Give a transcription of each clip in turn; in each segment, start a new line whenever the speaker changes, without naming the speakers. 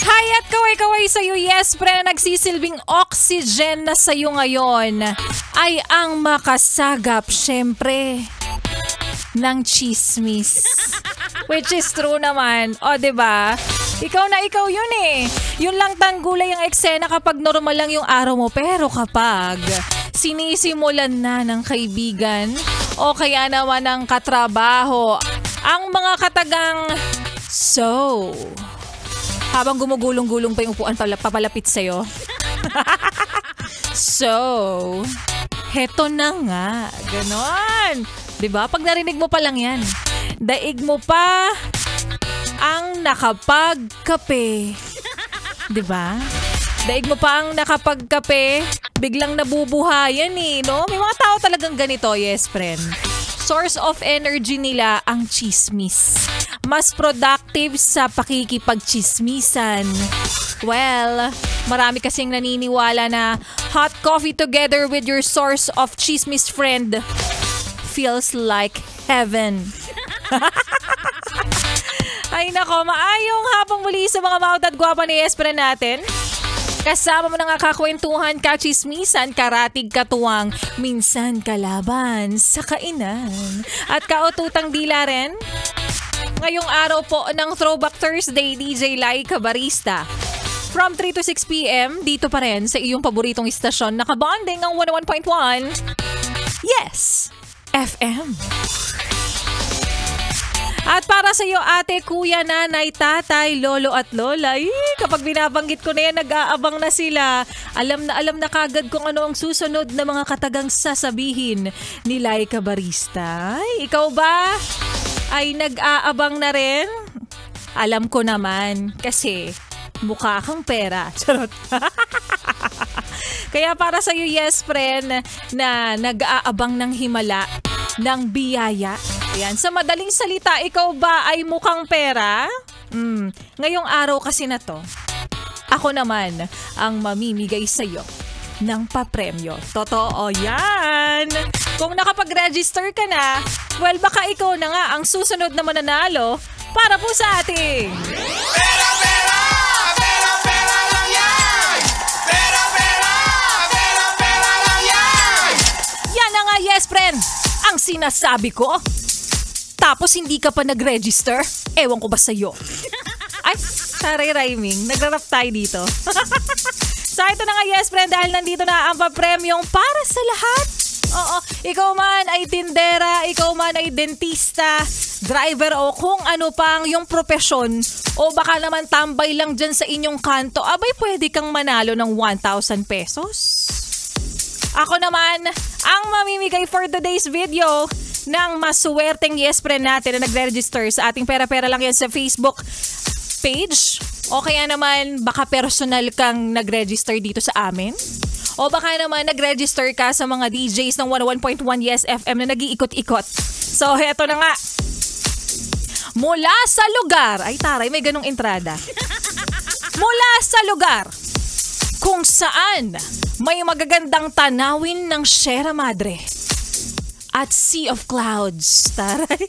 Hayat kaway-kaway sa'yo, yes, pre, na nagsisilbing oxygen na sa'yo ngayon ay ang makasagap, syempre, ng chismis. Which is true naman. O, diba? Ikaw na ikaw yun eh. Yun lang tanggulay ang eksena kapag normal lang yung araw mo. Pero kapag sinisimulan na ng kaibigan o kaya naman ng katrabaho, ang mga katagang so, habang gumugulong-gulong pa yung upuan papalapit sa'yo. So, heto na nga. Ganon. Diba? Pag narinig mo pa lang yan, daig mo pa ang nakapagkape. Diba? Daig mo pa ang nakapagkape, biglang nabubuhayan eh, no? May mga tao talagang ganito, yes, friend. Source of energy nila ang chismis. Mas productive sa pakikipagchismisan. Well, marami kasing naniniwala na hot coffee together with your source of chismis friend feels like heaven. Ay nako, maayong hapong muli sa mga maut at gwapa ni Espre natin. Kasama mo na nga kakwentuhan, kachismisan, karatig katuwang, minsan kalaban sa kainan. At kaututang dila rin. Ngayong araw po ng Throwback Thursday, DJ Lai Cabarista. From 3 to 6 p.m, dito pa rin sa iyong paboritong istasyon, nakabonding ang 101.1. Yes! FM. At para sa iyo, ate, kuya, nanay, tatay, lolo at lola, kapag binabanggit ko na yan, nag-aabang na sila. Alam na kagad kung ano ang susunod na mga katagang sasabihin ni Lai Cabarista. Ay, ikaw ba ay nag-aabang na rin? Alam ko naman, kasi mukha kang pera. Charot. Kaya para sa iyo, yes, friend, na nag-aabang ng himala, ng biyaya. Ayan, sa madaling salita, ikaw ba ay mukhang pera? Ngayong araw kasi na to, ako naman ang mamimigay sa iyo ng papremyo. Totoo yan! Kung nakapag-register ka na, well, baka ikaw na nga ang susunod na mananalo para po sa ating Pera, pera! Pera, pera lang yan! Pera, pera! Pera, pera lang yan! Yan na nga, yes, friend! Ang sinasabi ko. Tapos hindi ka pa nag-register? Ewan ko ba sa'yo? Ay, taray rhyming. Nagrarap tayo dito. So ito na nga, yes, friend, dahil nandito na ang papremyong para sa lahat. Oo, ikaw man ay tindera, ikaw man ay dentista, driver o kung ano pang yung profesyon o baka naman tambay lang dyan sa inyong kanto, abay pwede kang manalo ng 1,000 pesos. Ako naman ang mamimigay for today's video ng masuwerteng yes friend natin na nagre-register sa ating pera-pera lang yan sa Facebook page. O kaya naman baka personal kang nag-register dito sa amin. O baka naman nag-register ka sa mga DJs ng 101.1 Yes FM na nag-iikot-ikot. So heto na nga. Mula sa lugar, ay taray, may ganong entrada. Mula sa lugar kung saan may magagandang tanawin ng Sierra Madre at Sea of Clouds. Taray.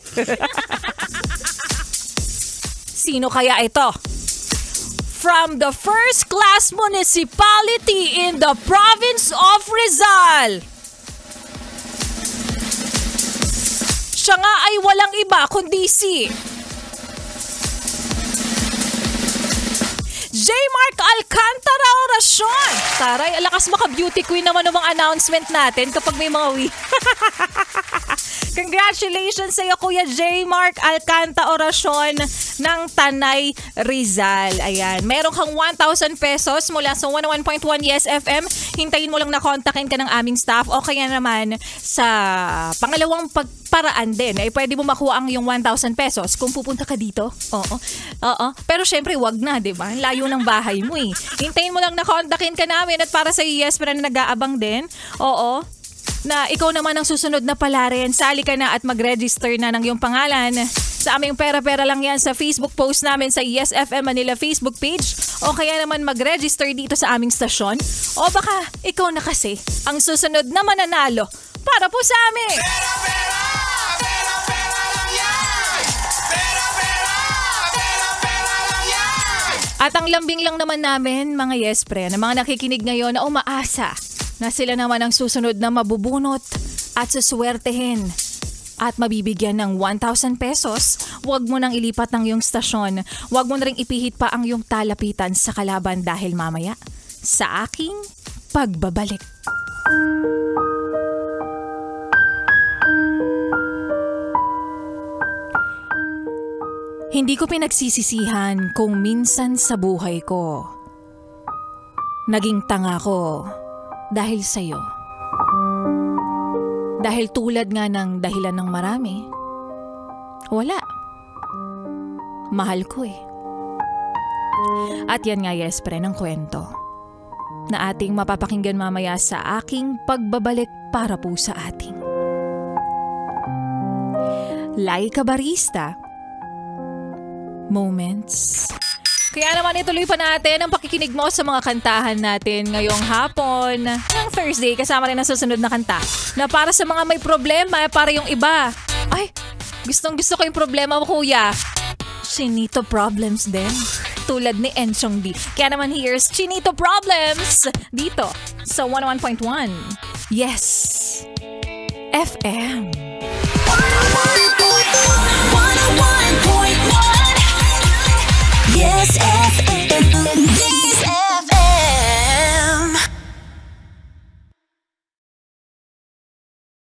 Sino kaya ito? From the first-class municipality in the province of Rizal. Siya nga ay walang iba kundi si J. Mark Alcantara Oracion. Taray, alakas maka-beauty queen naman ng mga announcement natin kapag may mga Congratulations sa iyo, Kuya J. Mark Alcantara Oracion ng Tanay, Rizal. Ayan, meron kang 1,000 pesos mula sa 101.1 Yes FM. Hintayin mo lang na kontakin ka ng aming staff o kaya naman sa pangalawang paraan din, eh, pwede mo makuha ang yung 1,000 pesos kung pupunta ka dito. Oo. Pero syempre, wag na, di ba? Layo ng bahay mo eh. Hintayin mo lang na kontakin ka namin at para sa yes, pero nag-aabang din. Oo. Na ikaw naman ang susunod na pala rin. Sali ka na at mag-register na ng iyong pangalan sa aming pera-pera lang yan sa Facebook post namin sa Yes FM Manila Facebook page o kaya naman mag-register dito sa aming stasyon o baka ikaw na kasi ang susunod na mananalo para po sa amin. Pera-pera! Pera-pera lang yan! Pera-pera! At ang lambing lang naman namin, mga Yespren, na mga nakikinig ngayon na umaasa na sila naman ang susunod na mabubunot at suswertehin at mabibigyan ng 1,000 pesos, huwag mo nang ilipat ng iyong stasyon. Huwag mo na rin ipihit pa ang iyong talapitan sa kalaban dahil mamaya sa aking pagbabalik. Hindi ko pinagsisisihan kung minsan sa buhay ko naging tanga ko dahil sa'yo. Dahil tulad nga ng dahilan ng marami, wala. Mahal ko eh. At yan nga, Yespren, ang kwento na ating mapapakinggan mamaya sa aking pagbabalik para po sa ating Laika Barista Moments. Kaya naman ituloy pa natin ang pakikinig mo sa mga kantahan natin ngayong hapon ng Thursday, kasama rin ang susunod na kanta na para sa mga may problema, para yung iba. Ay, gustong gusto ko yung problema mo, kuya. Chinito problems din. Tulad ni Enchong D. Kaya naman here's Chinito Problems dito sa 101.1. Yes! FM.